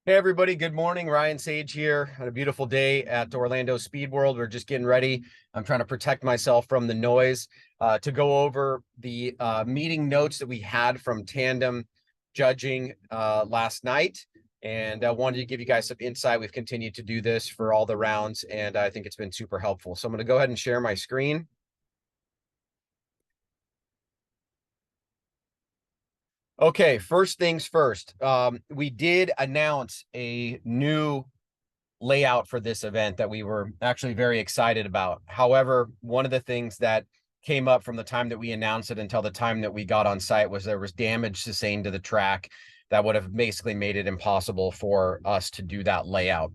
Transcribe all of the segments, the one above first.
Hey everybody, good morning. Ryan Sage here on a beautiful day at Orlando Speed World. We're just getting ready. I'm trying to protect myself from the noise to go over the meeting notes that we had from Tandem judging last night. And I wanted to give you guys some insight. We've continued to do this for all the rounds, and I think it's been super helpful. So I'm going to go ahead and share my screen. Okay, first things first. We did announce a new layout for this event that we were actually very excited about. However, one of the things that came up from the time that we announced it until the time that we got on site was there was damage sustained to the track that would have basically made it impossible for us to do that layout.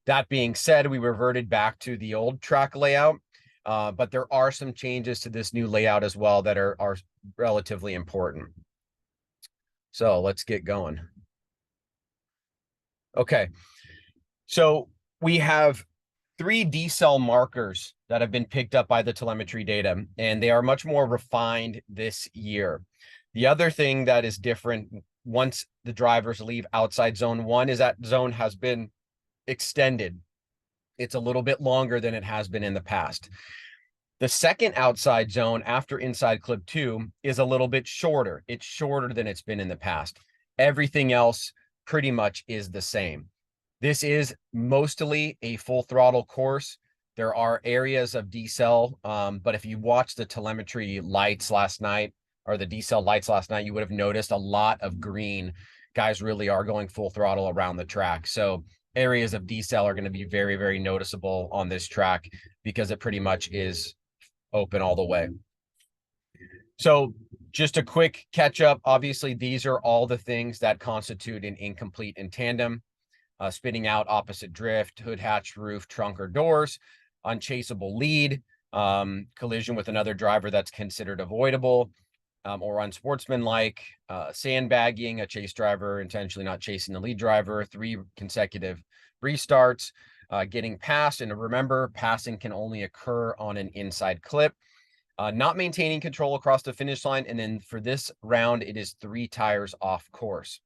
That being said, we reverted back to the old track layout, but there are some changes to this new layout as well that are relatively important. So let's get going. Okay, so we have three decel markers that have been picked up by the telemetry data, and they are much more refined this year. The other thing that is different once the drivers leave outside zone one is that zone has been extended. It's a little bit longer than it has been in the past. The second outside zone after inside clip two is a little bit shorter. It's shorter than it's been in the past. Everything else pretty much is the same. This is mostly a full throttle course. There are areas of decel, but if you watched the telemetry lights last night or the decel lights last night, you would have noticed a lot of green. Guys really are going full throttle around the track. So areas of decel are going to be very, very noticeable on this track because it pretty much is open all the way. So just a quick catch up. Obviously, these are all the things that constitute an incomplete in tandem. Spinning out opposite drift, hood hatch, roof, trunk, or doors, unchaseable lead, collision with another driver that's considered avoidable, or unsportsmanlike, sandbagging, a chase driver intentionally not chasing the lead driver, 3 consecutive restarts, getting past. And remember, passing can only occur on an inside clip. Not maintaining control across the finish line. And then for this round, it is 3 tires off course.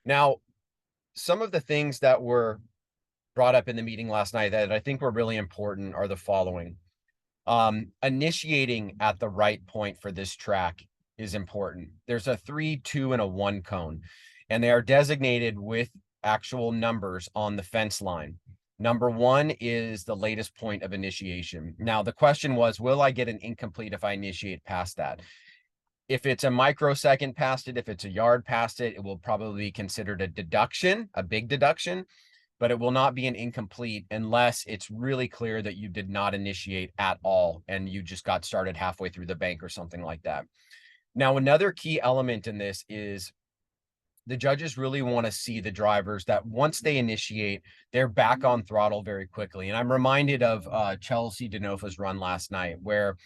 Now, some of the things that were brought up in the meeting last night that I think were really important are the following. Initiating at the right point for this track is important. There's a 3, 2, and a 1 cone, and they are designated with actual numbers on the fence line. Number 1 is the latest point of initiation. Now, the question was, will I get an incomplete if I initiate past that? If it's a microsecond past it, if it's a yard past it, it will probably be considered a deduction, a big deduction, but it will not be an incomplete unless it's really clear that you did not initiate at all and you just got started halfway through the bank or something like that. Now, another key element in this is the judges really want to see the drivers that once they initiate, they're back on throttle very quickly. And I'm reminded of Chelsea Denofa's run last night where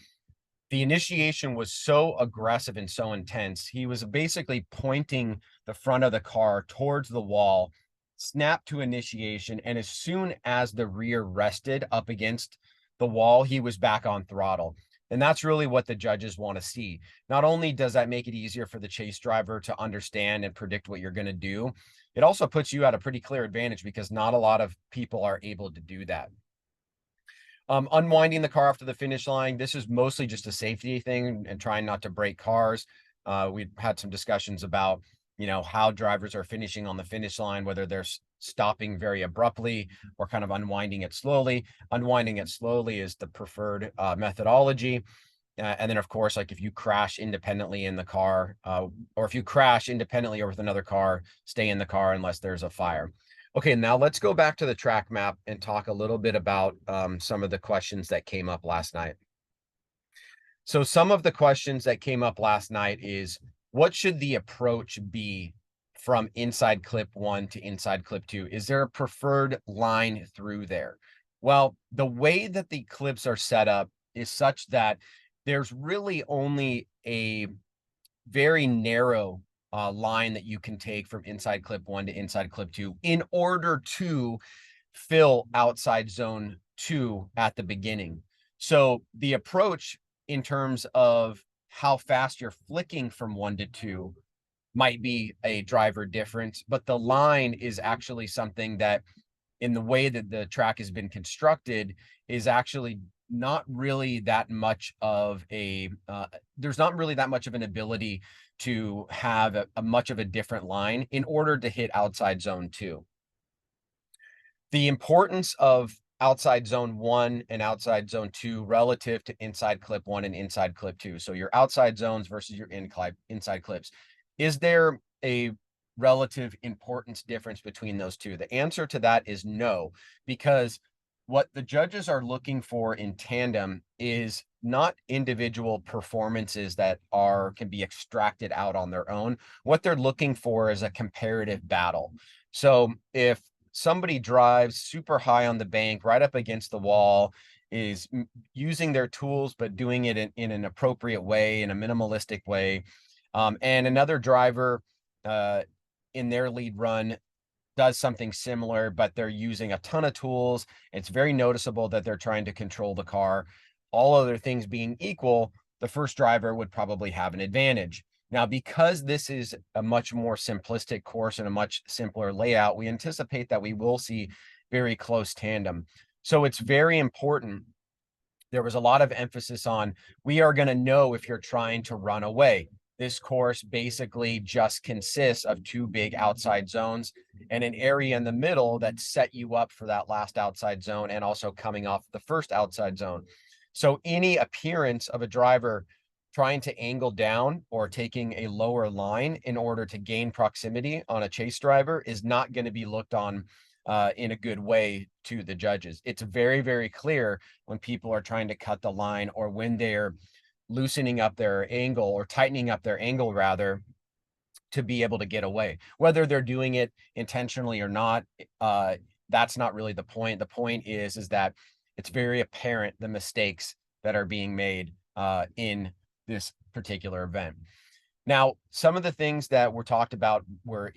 the initiation was so aggressive and so intense. He was basically pointing the front of the car towards the wall, snapped to initiation, and as soon as the rear rested up against the wall, he was back on throttle. And that's really what the judges want to see. Not only does that make it easier for the chase driver to understand and predict what you're going to do, it also puts you at a pretty clear advantage because not a lot of people are able to do that. Unwinding the car after the finish line. This is mostly just a safety thing and trying not to break cars. We had some discussions about, how drivers are finishing on the finish line, whether they're stopping very abruptly or kind of unwinding it slowly. Unwinding it slowly is the preferred methodology. And then, of course, like if you crash independently in the car or if you crash independently or with another car, stay in the car unless there's a fire. Okay, now let's go back to the track map and talk a little bit about some of the questions that came up last night. So some of the questions that came up last night is, what should the approach be from inside clip 1 to inside clip 2? Is there a preferred line through there? Well, the way that the clips are set up is such that there's really only a very narrow line that you can take from inside clip 1 to inside clip 2 in order to fill outside zone 2 at the beginning. So the approach in terms of how fast you're flicking from 1 to 2 might be a driver difference, but the line is actually something that, in the way that the track has been constructed, is actually not really that much of a there's not really that much of an ability to have a much of a different line in order to hit outside zone 2. The importance of outside zone 1 and outside zone 2 relative to inside clip 1 and inside clip 2. So your outside zones versus your inside clips. Is there a relative importance difference between those two? The answer to that is no, because what the judges are looking for in tandem is not individual performances that can be extracted out on their own. What they're looking for is a comparative battle. So if somebody drives super high on the bank, right up against the wall, is using their tools, but doing it in an appropriate way, in a minimalistic way, and another driver in their lead run does something similar, but they're using a ton of tools. It's very noticeable that they're trying to control the car. All other things being equal, the first driver would probably have an advantage. Now, because this is a much more simplistic course and a much simpler layout, we anticipate that we will see very close tandem. So it's very important. There was a lot of emphasis on, we are going to know if you're trying to run away. This course basically just consists of 2 big outside zones and an area in the middle that set you up for that last outside zone and also coming off the first outside zone. So any appearance of a driver trying to angle down or taking a lower line in order to gain proximity on a chase driver is not going to be looked on in a good way to the judges. It's very, very clear when people are trying to cut the line, or when they're loosening up their angle, or tightening up their angle rather, to be able to get away. Whether they're doing it intentionally or not, that's not really the point. The point is that it's very apparent the mistakes that are being made in this particular event. Now, some of the things that were talked about were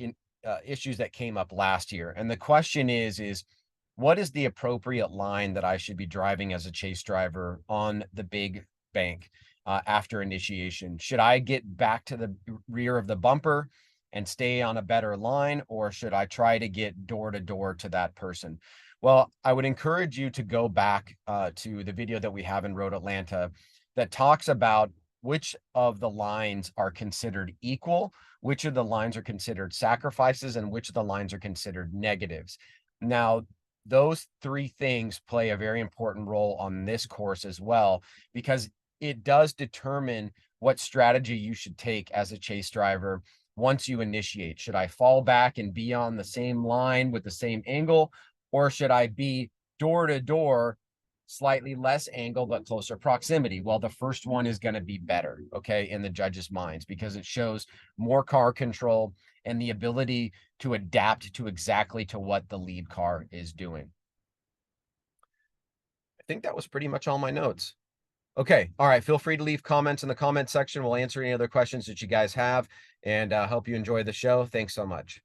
issues that came up last year. And the question is what is the appropriate line that I should be driving as a chase driver on the big bank after initiation? Should I get back to the rear of the bumper and stay on a better line, or should I try to get door to door to that person? Well, I would encourage you to go back to the video that we have in Road Atlanta that talks about which of the lines are considered equal, which of the lines are considered sacrifices, and which of the lines are considered negatives. Now, those 3 things play a very important role on this course as well, because it does determine what strategy you should take as a chase driver once you initiate. Should I fall back and be on the same line with the same angle, or should I be door to door, slightly less angle, but closer proximity? Well, the first one is going to be better, okay, in the judges' minds, because it shows more car control and the ability to adapt to exactly to what the lead car is doing. I think that was pretty much all my notes. Okay. All right. Feel free to leave comments in the comment section. We'll answer any other questions that you guys have, and hope you enjoy the show. Thanks so much.